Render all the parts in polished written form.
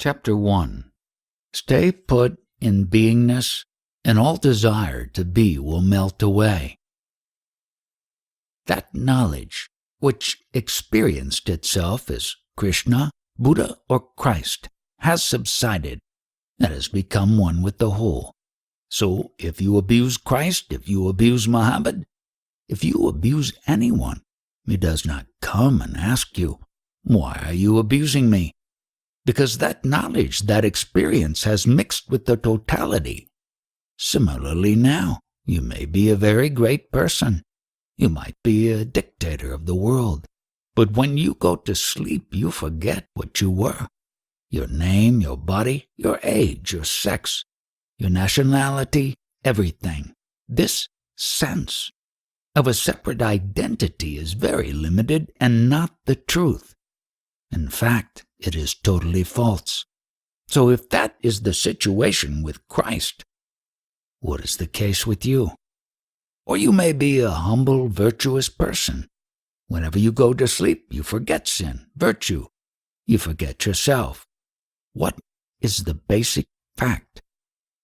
Chapter 1. Stay put in beingness, and all desire to be will melt away. That knowledge, which experienced itself as Krishna, Buddha, or Christ, has subsided and has become one with the whole. So if you abuse Christ, if you abuse Muhammad, if you abuse anyone, he does not come and ask you, "Why are you abusing me?" Because that knowledge, that experience has mixed with the totality. Similarly now, you may be a very great person. You might be a dictator of the world. But when you go to sleep, you forget what you were. Your name, your body, your age, your sex, your nationality, everything. This sense of a separate identity is very limited and not the truth. In fact, it is totally false. So if that is the situation with Christ, what is the case with you? Or you may be a humble, virtuous person. Whenever you go to sleep, you forget sin, virtue. You forget yourself. What is the basic fact?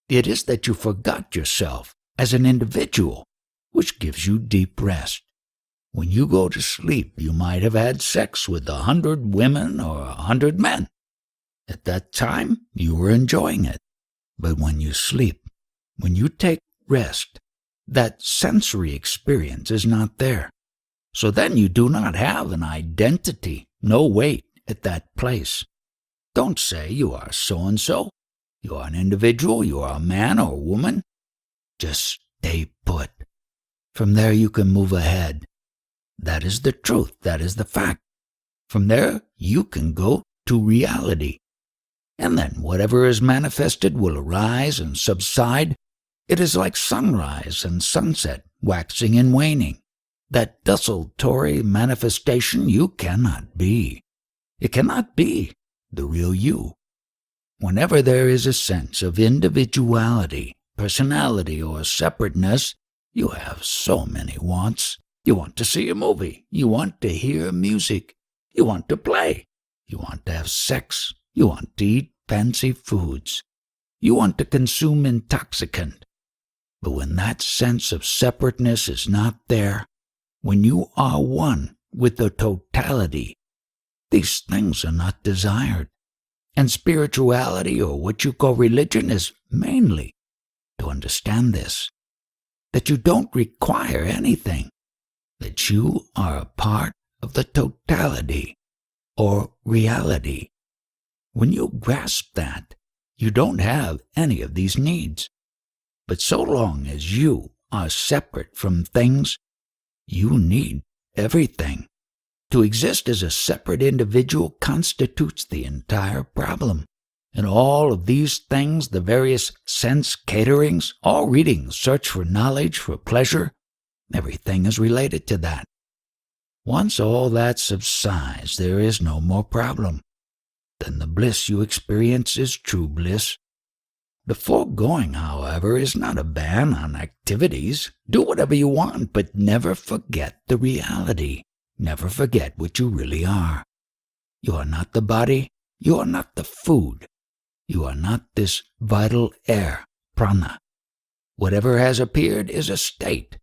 It is that you forgot yourself as an individual, which gives you deep rest. When you go to sleep, you might have had sex with 100 women or 100 men. At that time, you were enjoying it. But when you sleep, when you take rest, that sensory experience is not there. So then you do not have an identity, no weight at that place. Don't say you are so-and-so. You are an individual, you are a man or a woman. Just stay put. From there you can move ahead. That is the truth, that is the fact. From there you can go to reality. And then whatever is manifested will arise and subside. It is like sunrise and sunset, waxing and waning. That desultory manifestation you cannot be. It cannot be the real you. Whenever there is a sense of individuality, personality, or separateness, you have so many wants. You want to see a movie. You want to hear music. You want to play. You want to have sex. You want to eat fancy foods. You want to consume intoxicant. But when that sense of separateness is not there, when you are one with the totality, these things are not desired. And spirituality, or what you call religion, is mainly to understand this, that you don't require anything, that you are a part of the totality, or reality. When you grasp that, you don't have any of these needs. But so long as you are separate from things, you need everything. To exist as a separate individual constitutes the entire problem. And all of these things, the various sense caterings, all reading, search for knowledge, for pleasure, everything is related to that. Once all that subsides, there is no more problem. Then the bliss you experience is true bliss. The foregoing, however, is not a ban on activities. Do whatever you want, but never forget the reality. Never forget what you really are. You are not the body. You are not the food. You are not this vital air, prana. Whatever has appeared is a state,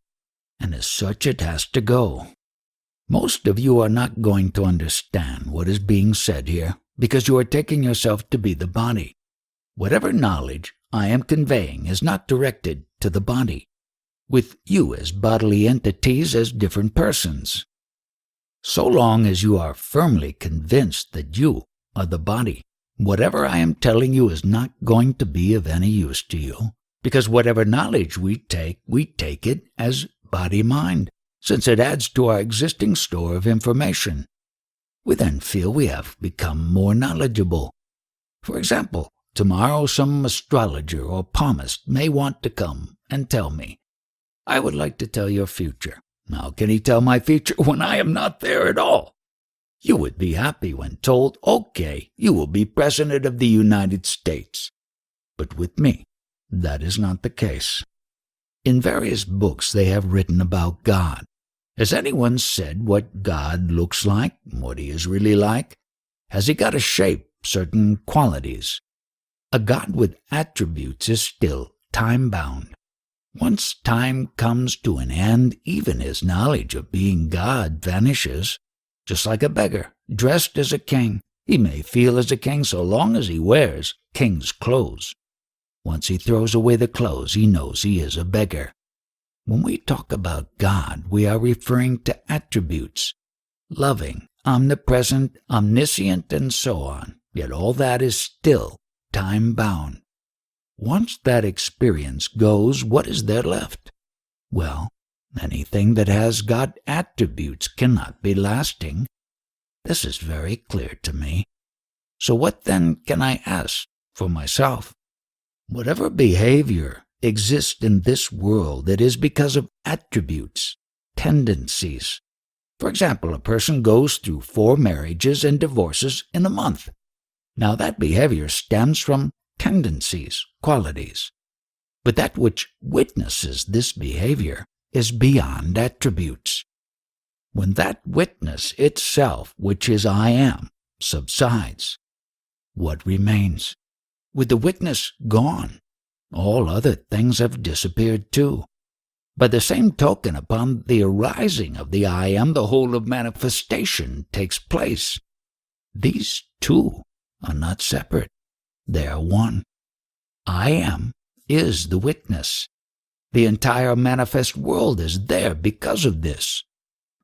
and as such it has to go. Most of you are not going to understand what is being said here, because you are taking yourself to be the body. Whatever knowledge I am conveying is not directed to the body, with you as bodily entities, as different persons. So long as you are firmly convinced that you are the body, whatever I am telling you is not going to be of any use to you, because whatever knowledge we take it as body-mind, since it adds to our existing store of information. We then feel we have become more knowledgeable. For example, tomorrow some astrologer or palmist may want to come and tell me, "I would like to tell your future." How can he tell my future when I am not there at all? You would be happy when told, "Okay, you will be President of the United States." But with me, that is not the case. In various books they have written about God. Has anyone said what God looks like, what he is really like? Has he got a shape, certain qualities. A God with attributes is still time-bound. Once time comes to an end, even his knowledge of being God vanishes. Just like a beggar, dressed as a king, he may feel as a king so long as he wears king's clothes. Once he throws away the clothes, he knows he is a beggar. When we talk about God, we are referring to attributes, loving, omnipresent, omniscient, and so on. Yet all that is still time-bound. Once that experience goes, what is there left? Well, anything that has God attributes cannot be lasting. This is very clear to me. So what then can I ask for myself? Whatever behavior exists in this world, it is because of attributes, tendencies. For example, a person goes through 4 marriages and divorces in a month. Now that behavior stems from tendencies, qualities. But that which witnesses this behavior is beyond attributes. When that witness itself, which is I am, subsides, what remains? With the witness gone, all other things have disappeared too. By the same token, upon the arising of the I am, the whole of manifestation takes place. These two are not separate. They are one. I am is the witness. The entire manifest world is there because of this.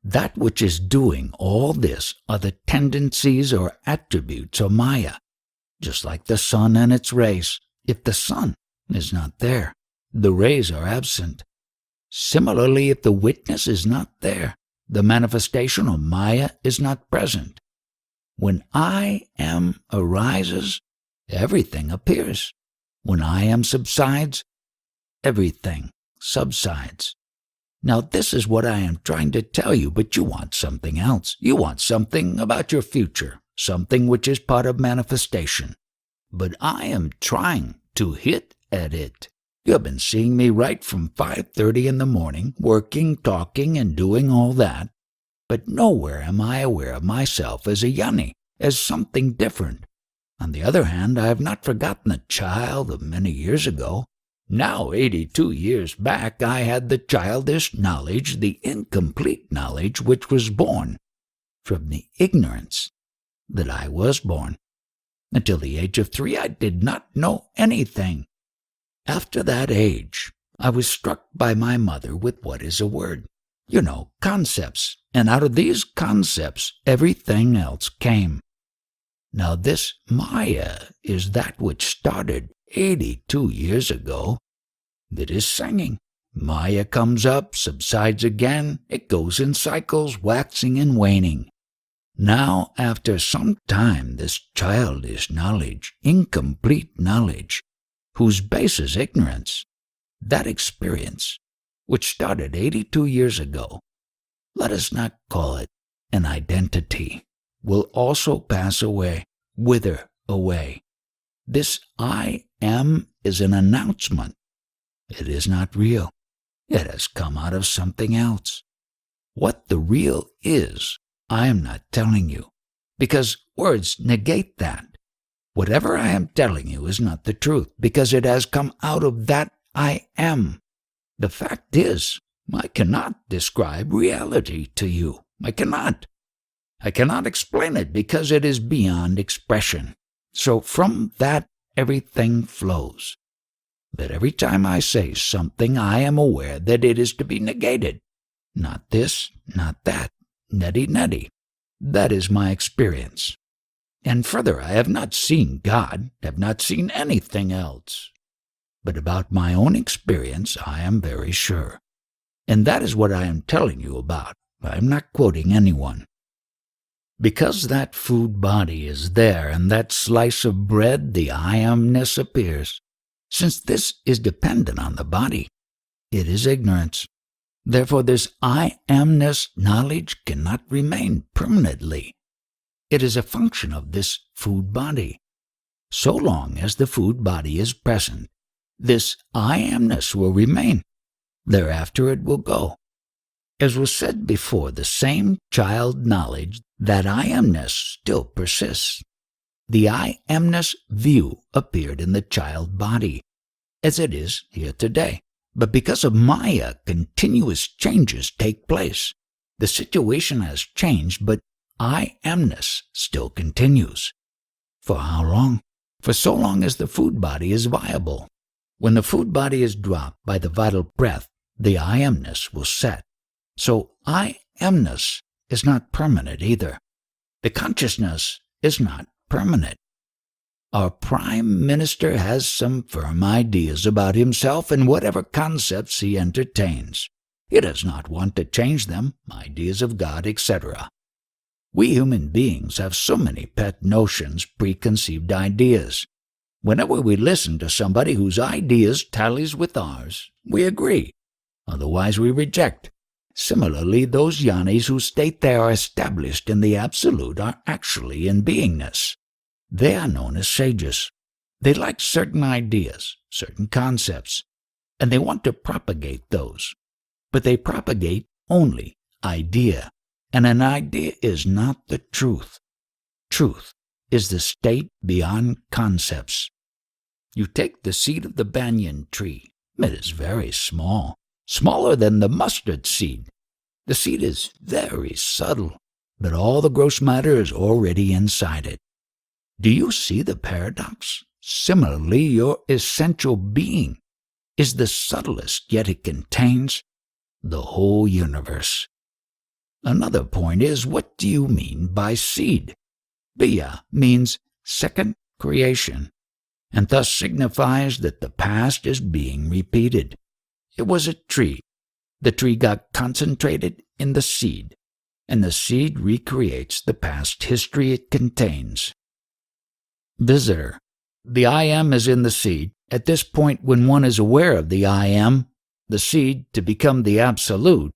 That which is doing all this are the tendencies or attributes of Maya. Just like the sun and its rays, if the sun is not there, the rays are absent. Similarly, if the witness is not there, the manifestation of Maya is not present. When I am arises, everything appears. When I am subsides, everything subsides. Now this is what I am trying to tell you, but you want something else. You want something about your future, something which is part of manifestation. But I am trying to hit at it. You have been seeing me right from 5:30 in the morning, working, talking, and doing all that. But nowhere am I aware of myself as a yoni, as something different. On the other hand, I have not forgotten the child of many years ago. Now, 82 years back, I had the childish knowledge, the incomplete knowledge which was born from the ignorance that I was born. Until the age of 3, I did not know anything. After that age, I was struck by my mother with what is a word. Concepts. And out of these concepts, everything else came. Now this Maya is that which started 82 years ago. It is singing. Maya comes up, subsides again. It goes in cycles, waxing and waning. Now, after some time, this childish knowledge, incomplete knowledge, whose base is ignorance, that experience, which started 82 years ago, let us not call it an identity, will also pass away, wither away. This I am is an announcement. It is not real. It has come out of something else. What the real is, I am not telling you, because words negate that. Whatever I am telling you is not the truth, because it has come out of that I am. The fact is, I cannot describe reality to you. I cannot. I cannot explain it because it is beyond expression. So from that, everything flows. But every time I say something, I am aware that it is to be negated. Not this, not that, nutty. That is my experience. And further, I have not seen God, have not seen anything else. But about my own experience, I am very sure. And that is what I am telling you about. I am not quoting anyone. Because that food body is there and that slice of bread, the I amness appears. Since this is dependent on the body, it is ignorance. Therefore this I amness knowledge cannot remain permanently. It is a function of this food body. So long as the food body is present, this I amness will remain. Thereafter it will go. As was said before, the same child knowledge, that I amness, still persists. the I amness view appeared in the child body, as it is here today. But because of Maya, continuous changes take place. The situation has changed, but I amness still continues. For how long? For so long as the food body is viable. When the food body is dropped by the vital breath, the I amness will set. So I amness is not permanent either. The consciousness is not permanent. Our Prime Minister has some firm ideas about himself and whatever concepts he entertains. He does not want to change them, ideas of God, etc. We human beings have so many pet notions, preconceived ideas. Whenever we listen to somebody whose ideas tallies with ours, we agree. Otherwise we reject. Similarly, those yanis who state they are established in the Absolute are actually in beingness. They are known as sages. They like certain ideas, certain concepts, and they want to propagate those. But they propagate only idea, and an idea is not the truth. Truth is the state beyond concepts. You take the seed of the banyan tree. It is very small, smaller than the mustard seed. The seed is very subtle, but all the gross matter is already inside it. Do you see the paradox? Similarly, your essential being is the subtlest, yet it contains the whole universe. Another point is, what do you mean by seed? Biya means second creation, and thus signifies that the past is being repeated. It was a tree. The tree got concentrated in the seed, and the seed recreates the past history it contains. Visitor, the I am is in the seed. At this point, when one is aware of the I am, the seed, to become the Absolute,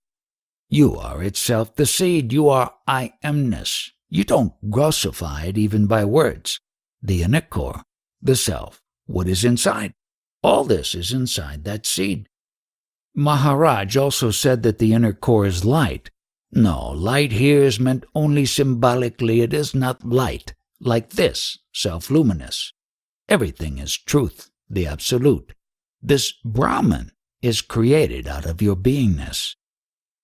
you are itself the seed. You are I amness. You don't grossify it even by words. The inner core, the self, what is inside. All this is inside that seed. Maharaj also said that the inner core is light. No, light here is meant only symbolically. It is not light, like this, self-luminous. Everything is truth, the Absolute. This Brahman is created out of your beingness.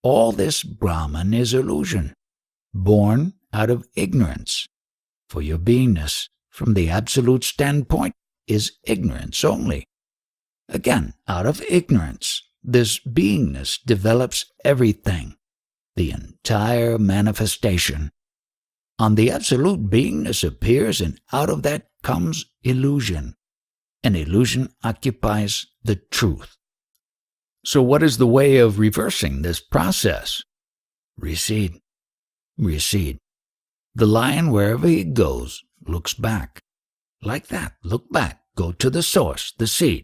All this Brahman is illusion, born out of ignorance. For your beingness, from the Absolute standpoint, is ignorance only. Again, out of ignorance, this beingness develops everything, the entire manifestation. On the Absolute, beingness appears, and out of that comes illusion. And illusion occupies the truth. So what is the way of reversing this process? Recede. Recede. The lion, wherever he goes, looks back. Like that, look back, go to the source, the seed.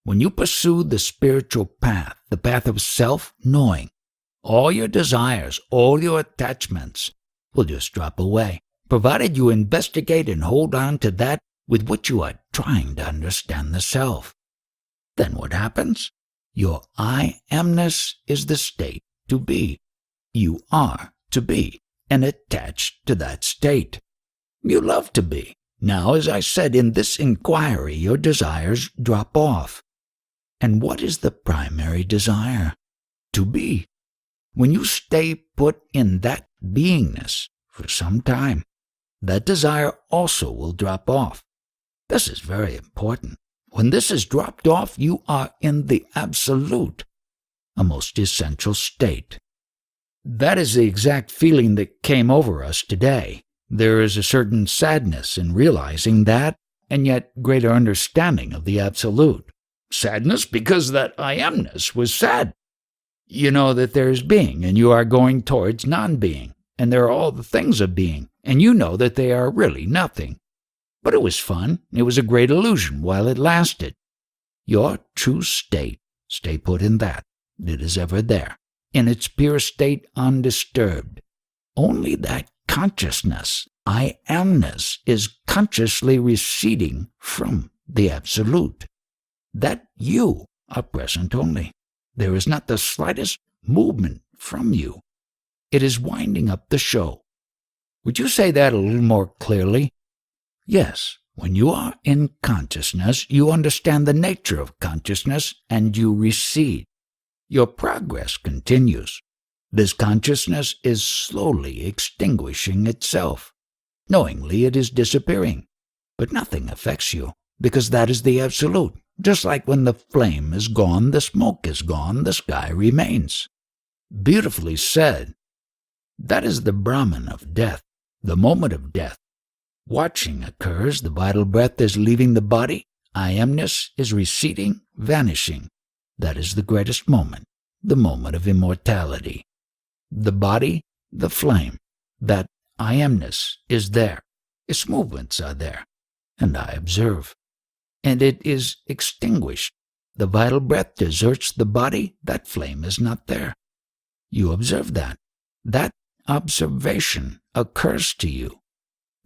When you pursue the spiritual path, the path of self-knowing, all your desires, all your attachments will just drop away, provided you investigate and hold on to that with which you are trying to understand the self. Then what happens? Your I amness is the state to be. You are to be, and attached to that state. You love to be. Now, as I said, in this inquiry, your desires drop off. And what is the primary desire? To be. When you stay put in that beingness for some time, that desire also will drop off. This is very important. When this is dropped off, you are in the Absolute, a most essential state. That is the exact feeling that came over us today. There is a certain sadness in realizing that, and yet greater understanding of the Absolute. Sadness because that I amness was sad. You know that there is being, and you are going towards non-being, and there are all the things of being, and you know that they are really nothing. But it was fun. It was a great illusion while it lasted. Your true state, stay put in that. It is ever there, in its pure state undisturbed. Only that consciousness, I amness, is consciously receding from the Absolute. That you are present only. There is not the slightest movement from you. It is winding up the show. Would you say that a little more clearly? Yes, when you are in consciousness, you understand the nature of consciousness and you recede. Your progress continues. This consciousness is slowly extinguishing itself. Knowingly it is disappearing. But nothing affects you, because that is the absolute. Just like when the flame is gone, the smoke is gone, the sky remains. Beautifully said. That is the Brahman of death, the moment of death. Watching occurs, the vital breath is leaving the body, I amness is receding, vanishing. That is the greatest moment, the moment of immortality. The body, the flame, that I amness is there, its movements are there, and I observe. And it is extinguished. The vital breath deserts the body, that flame is not there. You observe that. That observation occurs to you.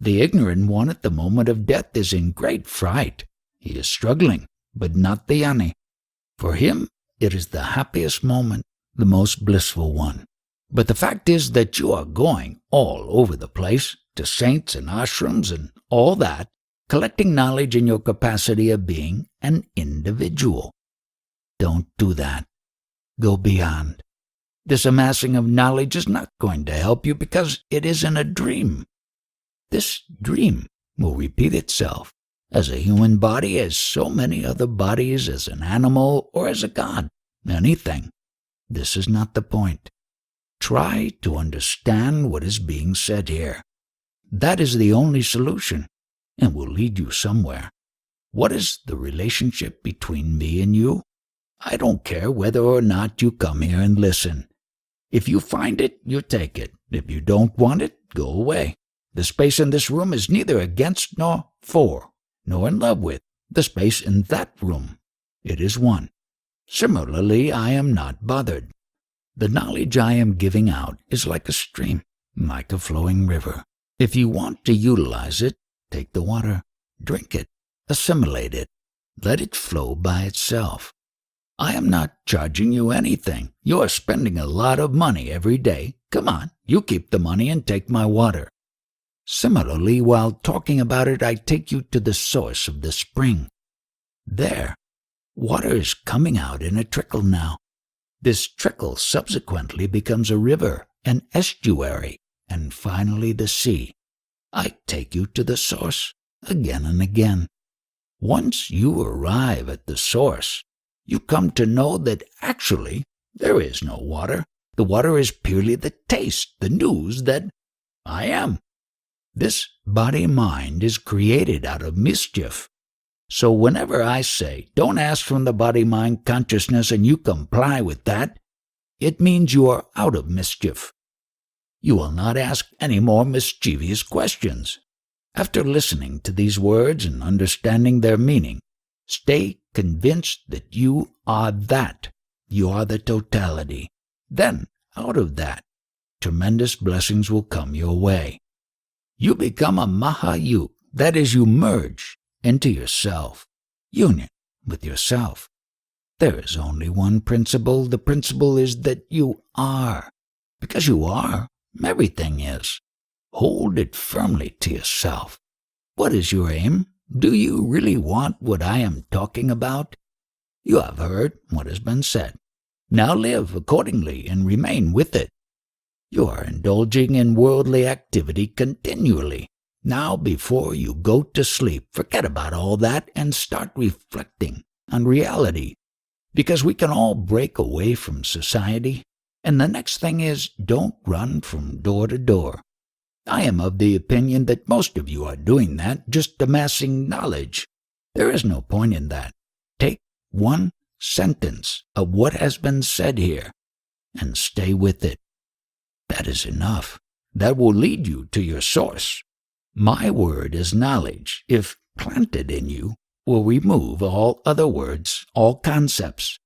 The ignorant one at the moment of death is in great fright. He is struggling, but not the ani. For him, it is the happiest moment, the most blissful one. But the fact is that you are going all over the place, to saints and ashrams and all that, collecting knowledge in your capacity of being an individual. Don't do that. Go beyond. This amassing of knowledge is not going to help you because it isn't a dream. This dream will repeat itself as a human body, as so many other bodies, as an animal, or as a god, anything. This is not the point. Try to understand what is being said here. That is the only solution, and will lead you somewhere. What is the relationship between me and you? I don't care whether or not you come here and listen. If you find it, you take it. If you don't want it, go away. The space in this room is neither against nor for, nor in love with the space in that room. It is one. Similarly, I am not bothered. The knowledge I am giving out is like a stream, like a flowing river. If you want to utilize it, take the water, drink it, assimilate it, let it flow by itself. I am not charging you anything. You are spending a lot of money every day. Come on, you keep the money and take my water. Similarly, while talking about it, I take you to the source of the spring. There, water is coming out in a trickle now. This trickle subsequently becomes a river, an estuary, and finally the sea. I take you to the source again and again. Once you arrive at the source, you come to know that actually there is no water. The water is purely the taste, the news that I am. This body-mind is created out of mischief. So whenever I say, don't ask from the body-mind consciousness and you comply with that, it means you are out of mischief. You will not ask any more mischievous questions. After listening to these words and understanding their meaning, stay convinced that you are that. You are the totality. Then, out of that, tremendous blessings will come your way. You become a Mahayuk, that is, you merge into yourself, union with yourself. There is only one principle. The principle is that you are. Because you are, everything is. Hold it firmly to yourself. What is your aim? Do you really want what I am talking about? You have heard what has been said. Now live accordingly and remain with it. You are indulging in worldly activity continually. Now, before you go to sleep, forget about all that and start reflecting on reality, because we can all break away from society. And the next thing is, don't run from door to door. I am of the opinion that most of you are doing that, just amassing knowledge. There is no point in that. Take one sentence of what has been said here and stay with it. That is enough. That will lead you to your source. My word is knowledge, if planted in you, will remove all other words, all concepts,